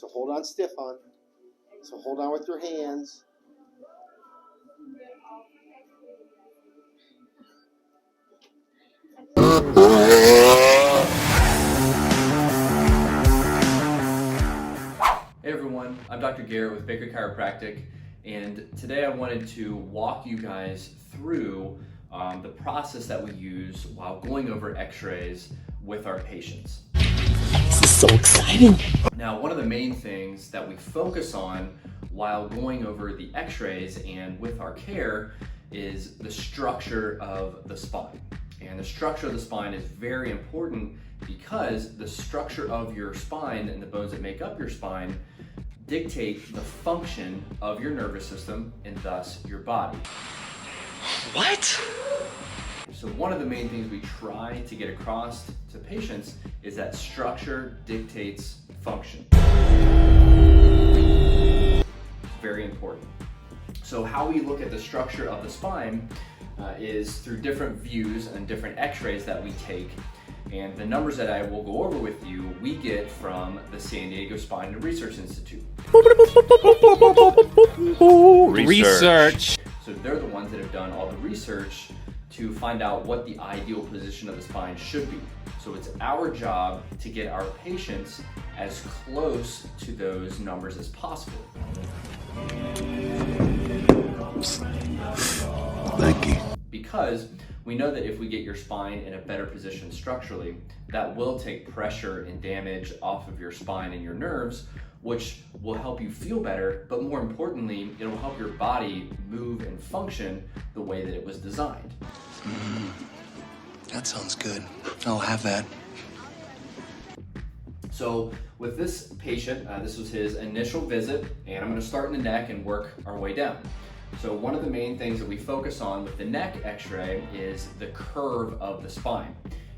So hold on stiff on. So hold on with your hands. Hey everyone, I'm Dr. Garrett with Baker Chiropractic, and today I wanted to walk you guys through the process that we use while going over x-rays with our patients. This is so exciting. Now, one of the main things that we focus on while going over the x-rays and with our care is the structure of the spine. And the structure of the spine is very important because the structure of your spine and the bones that make up your spine dictate the function of your nervous system and thus your body. What? So one of the main things we try to get across to patients is that structure dictates function. It's very important. So how we look at the structure of the spine is through different views and different x-rays that we take. And the numbers that I will go over with you, we get from the San Diego Spine and Research Institute. Research. So they're the ones that have done all the research to find out what the ideal position of the spine should be. So it's our job to get our patients as close to those numbers as possible. Thank you. Because we know that if we get your spine in a better position structurally, that will take pressure and damage off of your spine and your nerves, which will help you feel better, but more importantly, it'll help your body move and function the way that it was designed. That sounds good. I'll have that. So with this patient, this was his initial visit, and I'm gonna start in the neck and work our way down. So one of the main things that we focus on with the neck x-ray is the curve of the spine.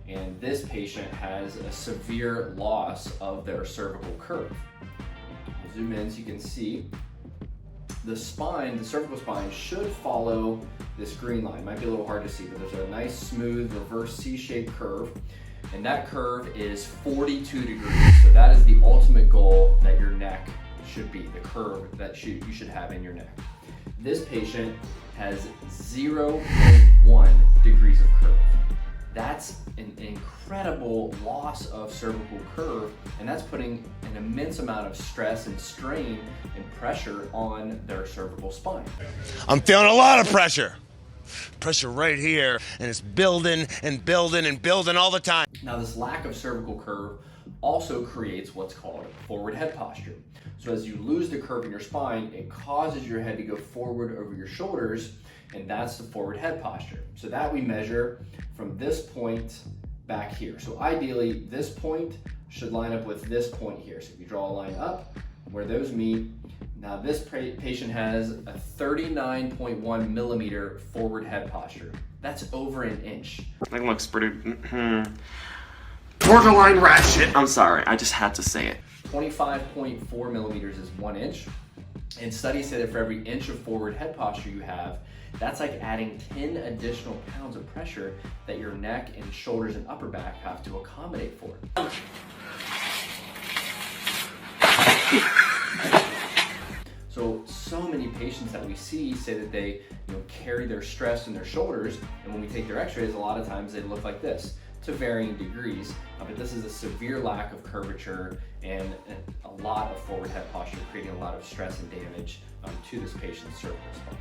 And this patient has a severe loss of their cervical curve. I'll zoom in so you can see the spine, the cervical spine should follow this green line. It might be a little hard to see, but there's a nice smooth reverse C-shaped curve. And that curve is 42 degrees. So that is the ultimate goal that your neck should be, the curve that you should have in your neck. This patient has 0.1 degrees of curve. That's an incredible loss of cervical curve, and that's putting an immense amount of stress and strain and pressure on their cervical spine. I'm feeling a lot of pressure. Pressure right here, and it's building and building and building all the time. Now, this lack of cervical curve also creates what's called forward head posture. So as you lose the curve in your spine, it causes your head to go forward over your shoulders, and that's the forward head posture. So that we measure from this point back here. So ideally, this point should line up with this point here. So if you draw a line up where those meet, now this patient has a 39.1 millimeter forward head posture. That's over an inch. That looks pretty borderline ratchet. I'm sorry, I just had to say it. 25.4 millimeters is 1 inch. And studies say that for every inch of forward head posture you have, that's like adding 10 additional pounds of pressure that your neck and shoulders and upper back have to accommodate for. So many patients that we see say that they carry their stress in their shoulders, and when we take their x-rays, a lot of times they look like this, to varying degrees, but this is a severe lack of curvature and a lot of forward head posture, creating a lot of stress and damage to this patient's cervical spine.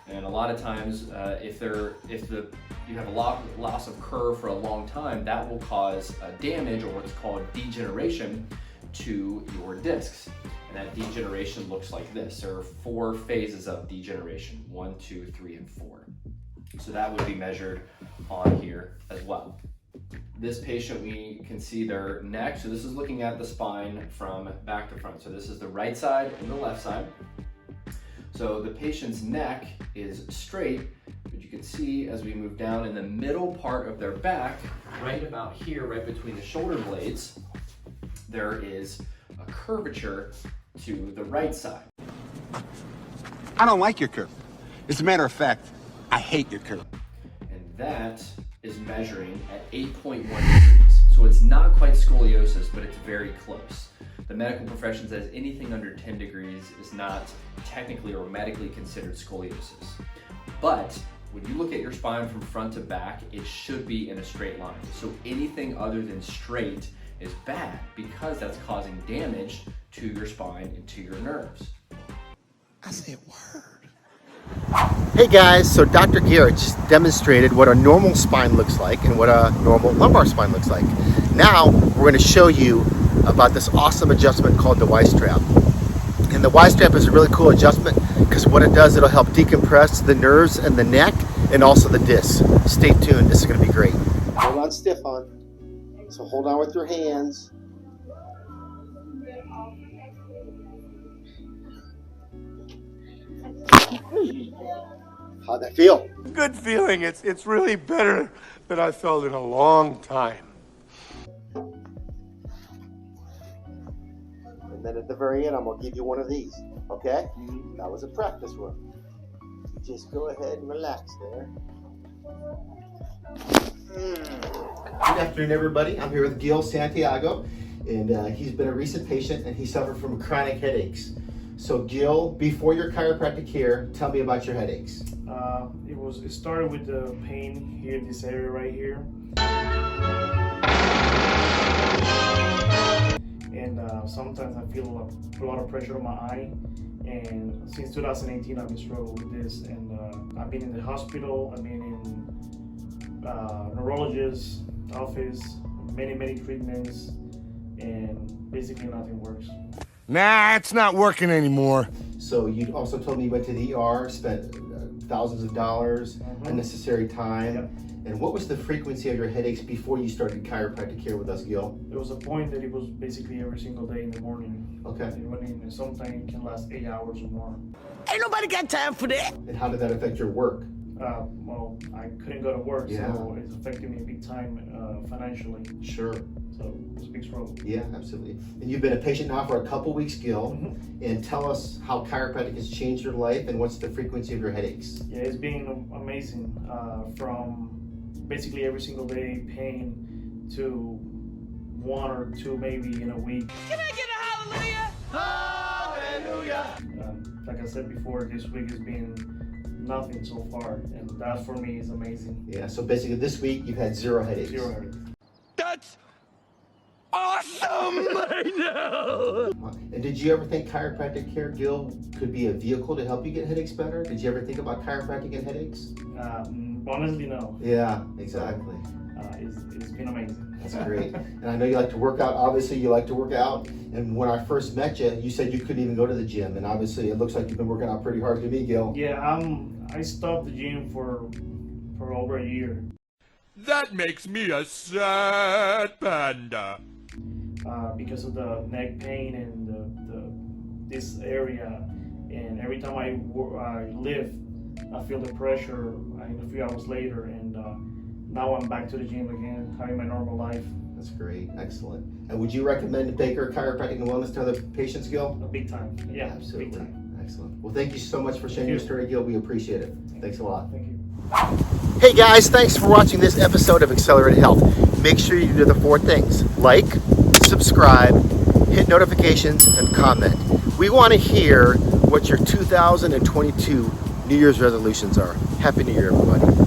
And a lot of times, if you have a loss of curve for a long time, that will cause damage or what's called degeneration to your discs. And that degeneration looks like this. There are 4 phases of degeneration, 1, 2, 3, and 4. So that would be measured on here as well. This patient, we can see their neck. So this is looking at the spine from back to front. So this is the right side and the left side. So the patient's neck is straight, but you can see as we move down in the middle part of their back, right about here, right between the shoulder blades, there is a curvature to the right side. I don't like your curve. As a matter of fact, I hate your curve. And that is measuring at 8.1 degrees. So it's not quite scoliosis, but it's very close. The medical profession says anything under 10 degrees is not technically or medically considered scoliosis. But when you look at your spine from front to back, it should be in a straight line. So anything other than straight is bad because that's causing damage to your spine and to your nerves. I said word. Hey guys, so Dr. Garrett just demonstrated what a normal spine looks like and what a normal lumbar spine looks like. Now we're going to show you about this awesome adjustment called the Ystrap. And the Ystrap is a really cool adjustment because what it does, it'll help decompress the nerves and the neck and also the discs. Stay tuned, this is going to be great. Hold on stiff on. So hold on with your hands. How'd that feel? Good feeling. It's really better than I felt in a long time. And then at the very end, I'm going to give you one of these, okay? That was a practice run. You just go ahead and relax there. Good afternoon, everybody. I'm here with Gil Santiago, and he's been a recent patient, and he suffered from chronic headaches. So Gil, before your chiropractic care, tell me about your headaches. It started with the pain here in this area right here. And sometimes I feel a lot of pressure on my eye. And since 2018, I've been struggling with this. And I've been in the hospital, I've been in neurologist's office, many treatments, and basically nothing works. Nah, it's not working anymore. So you also told me you went to the ER, spent thousands of dollars, unnecessary time. Yep. And what was the frequency of your headaches before you started chiropractic care with us, Gil? There was a point that it was basically every single day in the morning. Okay. And sometimes it can last 8 hours or more. Ain't nobody got time for that. And how did that affect your work? Well, I couldn't go to work, Yeah. so it's affecting me big time financially. Sure. So it was a big struggle. Yeah, absolutely. And you've been a patient now for a couple weeks, Gil. And tell us how chiropractic has changed your life and what's the frequency of your headaches? Yeah, it's been amazing. From basically every single day pain to 1 or 2 maybe in a week. Can I get a hallelujah? Hallelujah. Like I said before, this week has been nothing so far, and that for me is amazing. Yeah, so basically this week you've had 0 headaches. 0 headaches. That's awesome. I know. And did you ever think chiropractic care, Gil, could be a vehicle to help you get headaches better? Did you ever think about chiropractic and headaches? Honestly, no. Yeah, exactly. It's been amazing. That's great. And I know you like to work out. Obviously, you like to work out. And when I first met you, you said you couldn't even go to the gym. And obviously, it looks like you've been working out pretty hard to me, Gil. Yeah, I stopped the gym for over a year. That makes me a sad panda. Because of the neck pain and this area, and every time I lift, I feel the pressure a few hours later, and now I'm back to the gym again, having my normal life. That's great. Excellent. And would you recommend Baker Chiropractic and Wellness to other patients, Gil? Big time. Yeah, Absolutely. Big time. Excellent. Well, thank you so much for sharing your story, Gil. We appreciate it. Thanks a lot. Thank you. Hey guys, thanks for watching this episode of Accelerated Health. Make sure you do the 4 things: like, subscribe, hit notifications, and comment. We want to hear what your 2022 New Year's resolutions are. Happy New Year, everybody.